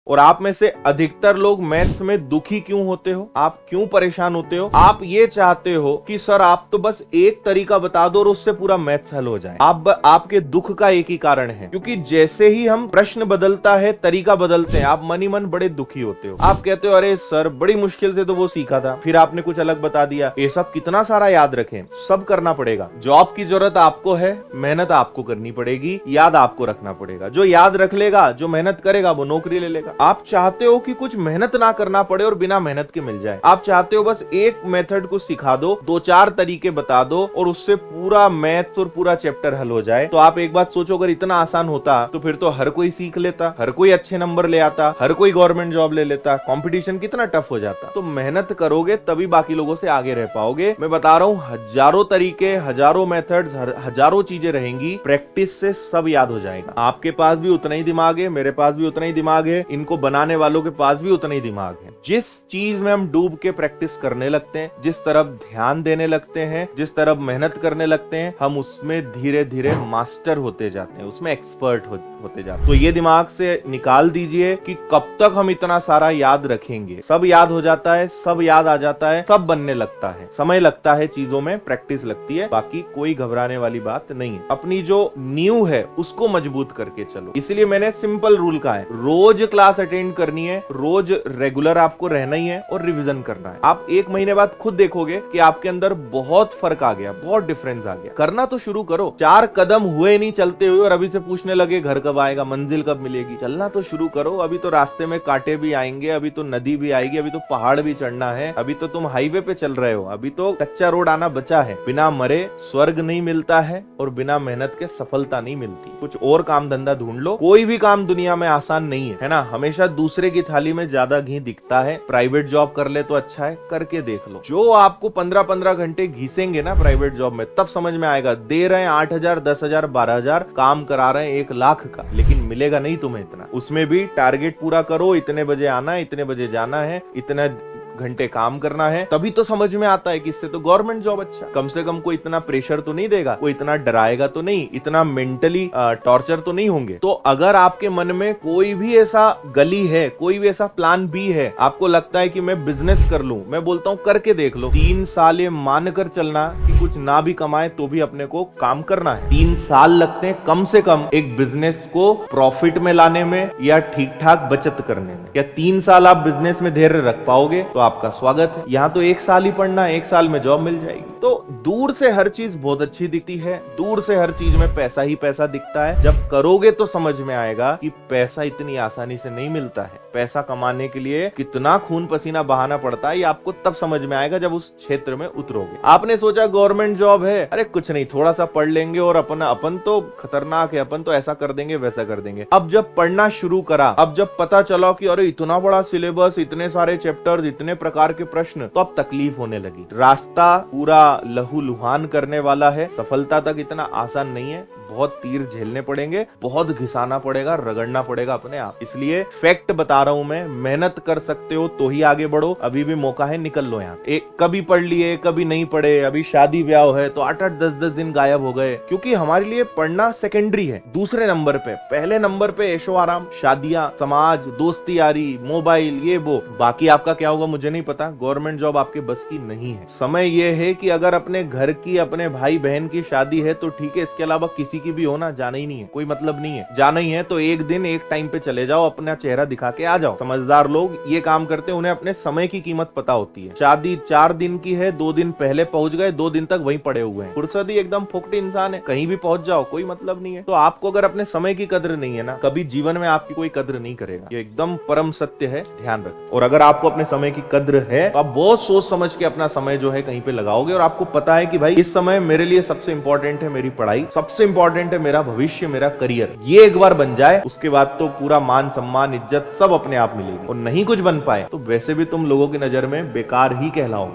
और आप में से अधिकतर लोग मैथ्स में दुखी क्यों होते हो, आप क्यों परेशान होते हो? आप ये चाहते हो कि सर आप तो बस एक तरीका बता दो और उससे पूरा मैथ्स हल हो जाए। आपके दुख का एक ही कारण है, क्योंकि जैसे ही हम प्रश्न बदलता है, तरीका बदलते हैं, आप मन ही मन बड़े दुखी होते हो। आप कहते हो अरे सर बड़ी मुश्किल से तो वो सीखा था, फिर आपने कुछ अलग बता दिया। ये सब कितना सारा याद रखें, सब करना पड़ेगा। जॉब की जरूरत आपको है, मेहनत आपको करनी पड़ेगी, याद आपको रखना पड़ेगा। जो याद रख लेगा, जो मेहनत करेगा, वो नौकरी ले लेगा। आप चाहते हो कि कुछ मेहनत ना करना पड़े और बिना मेहनत के मिल जाए। आप चाहते हो बस एक मेथड को सिखा दो, 2-4 तरीके बता दो और उससे पूरा मैथ्स और पूरा चैप्टर हल हो जाए। तो आप एक बात सोचो, अगर इतना आसान होता तो फिर तो हर कोई सीख लेता, हर कोई अच्छे नंबर ले आता, हर कोई गवर्नमेंट जॉब ले लेता, कंपटीशन कितना टफ हो जाता। तो मेहनत करोगे तभी बाकी लोगों से आगे रह पाओगे। मैं बता रहा हूँ, हजारों तरीके, हजारों मेथड्स, हजारों चीजें रहेंगी, प्रैक्टिस से सब याद हो जाएगा। आपके पास भी उतना ही दिमाग है, मेरे पास भी उतना ही दिमाग है, इनको बनाने वालों के पास भी उतना ही दिमाग है। जिस चीज में हम डूब के प्रैक्टिस करने लगते हैं, जिस तरफ ध्यान देने लगते हैं, जिस तरफ मेहनत करने लगते हैं, हम उसमें धीरे धीरे मास्टर होते जाते हैं, उसमें एक्सपर्ट होते जाते हैं। तो ये दिमाग से निकाल दीजिए कि कब तक हम इतना सारा याद रखेंगे। सब याद हो जाता है, सब याद आ जाता है, सब बनने लगता है। समय लगता है, चीजों में प्रैक्टिस लगती है, बाकी कोई घबराने वाली बात नहीं है। अपनी जो नींव है उसको मजबूत करके चलो। इसलिए मैंने सिंपल रूल कहा है, रोज क्लास अटेंड करनी है, रोज रेगुलर आपको रहना ही है और रिवीजन करना है। आप 1 महीने बाद खुद देखोगे कि आपके अंदर बहुत फर्क आ गया, बहुत डिफरेंस आ गया। करना तो शुरू करो। 4 कदम हुए नहीं चलते हुए और अभी से पूछने लगे घर कब आएगा, मंजिल कब मिलेगी। चलना तो शुरू करो। अभी तो रास्ते में कांटे भी आएंगे, अभी तो नदी भी आएगी, अभी तो पहाड़ भी चढ़ना है, अभी तो तुम हाईवे पे चल रहे हो, अभी तो कच्चा रोड आना बचा है। बिना मरे स्वर्ग नहीं मिलता है और बिना मेहनत के सफलता नहीं मिलती। कुछ और काम धंधा ढूंढ लो। कोई भी काम दुनिया में आसान नहीं है ना। हमेशा दूसरे की थाली में ज्यादा घी दिखता है। प्राइवेट जॉब कर ले तो अच्छा है, करके देख लो। जो आपको 15-15 घंटे घिसेंगे ना प्राइवेट जॉब में, तब समझ में आएगा। दे रहे हैं 8,000, 10,000, 12,000, काम करा रहे हैं 1 लाख का, लेकिन मिलेगा नहीं तुम्हें इतना। उसमें भी टारगेट पूरा करो, इतने बजे आना है, इतने बजे जाना है, इतना घंटे काम करना है, तभी तो समझ में आता है कि इससे तो गवर्नमेंट जॉब अच्छा। कम से कम कोई इतना प्रेशर तो नहीं देगा, कोई इतना डराएगा तो नहीं, इतना मेंटली टॉर्चर तो नहीं होंगे। तो अगर आपके मन में कोई भी ऐसा गली है, कोई भी ऐसा प्लान बी है, आपको लगता है कि मैं बिजनेस कर लूं, मैं बोलता हूं करके देख लो। 3 साल ये मान कर चलना कि कुछ ना भी कमाए तो भी अपने को काम करना है। 3 साल लगते हैं कम से कम एक बिजनेस को प्रॉफिट में लाने में या ठीक ठाक बचत करने में। क्या 3 साल आप बिजनेस में धैर्य रख पाओगे तो आपका स्वागत है। यहाँ तो 1 साल ही पढ़ना है, 1 साल में जॉब मिल जाएगी। तो दूर से हर चीज बहुत अच्छी दिखती है, दूर से हर चीज में पैसा ही पैसा दिखता है। जब करोगे तो समझ में आएगा कि पैसा इतनी आसानी से नहीं मिलता है। पैसा कमाने के लिए कितना खून पसीना बहाना पड़ता है, ये आपको तब समझ में आएगा जब उस क्षेत्र में उतरोगे। आपने सोचा गवर्नमेंट जॉब है, अरे कुछ नहीं, थोड़ा सा पढ़ लेंगे और अपन तो खतरनाक है, अपन तो ऐसा कर देंगे, वैसा कर देंगे। अब जब पढ़ना शुरू करा, अब जब पता चला कि अरे इतना बड़ा सिलेबस, इतने सारे चैप्टर्स, इतने प्रकार के प्रश्न, तो अब तकलीफ होने लगी। रास्ता पूरा लहूलुहान करने वाला है। सफलता तक इतना आसान नहीं है, बहुत तीर झेलने पड़ेंगे, बहुत घिसाना पड़ेगा, रगड़ना पड़ेगा अपने आप। इसलिए फैक्ट बता रहा हूं मैं, मेहनत कर सकते हो तो ही आगे बढ़ो। अभी भी मौका है, निकल लो यहाँ। एक कभी पढ़ लिए, कभी नहीं पढ़े, अभी शादी ब्याह है तो 8-8, 10-10 दिन गायब हो गए, क्योंकि हमारे लिए पढ़ना सेकेंडरी है। दूसरे नंबर पे, पहले नंबर पे ऐशो आराम, शादियां, समाज, दोस्ती यारी, मोबाइल, ये वो। बाकी आपका क्या होगा मुझे नहीं पता। गवर्नमेंट जॉब आपके बस की नहीं है। समय ये है कि अगर अपने घर की, अपने भाई बहन की शादी है तो ठीक है, इसके अलावा किसी की भी होना, जाना ही नहीं है, कोई मतलब नहीं है। जाना ही है तो एक दिन एक टाइम पे चले जाओ, अपना चेहरा दिखा के आ जाओ। समझदार लोग ये काम करते हैं, उन्हें अपने समय की कीमत पता होती है। शादी 4 दिन की है, 2 दिन पहले पहुंच गए, 2 दिन तक वहीं पड़े हुए हैं। फुर्सत ही एकदम फुकटी इंसान है, कहीं भी पहुंच जाओ, कोई मतलब नहीं है। तो आपको अगर अपने समय की कद्र नहीं है ना, कभी जीवन में आपकी कोई कद्र नहीं करेगा। ये एकदम परम सत्य है, ध्यान रखो। और अगर आपको अपने समय की कद्र है तो आप बहुत सोच समझ के अपना समय जो है कहीं पे लगाओगे और आपको पता है कि भाई इस समय मेरे लिए सबसे इंपॉर्टेंट है मेरी पढ़ाई, सबसे इंपॉर्टेंट है मेरा भविष्य, मेरा करियर। ये एक बार बन जाए, उसके बाद तो पूरा मान सम्मान इज्जत सब अपने आप मिलेगी। और नहीं कुछ बन पाए तो वैसे भी तुम लोगों की नजर में बेकार ही कहलाओगे।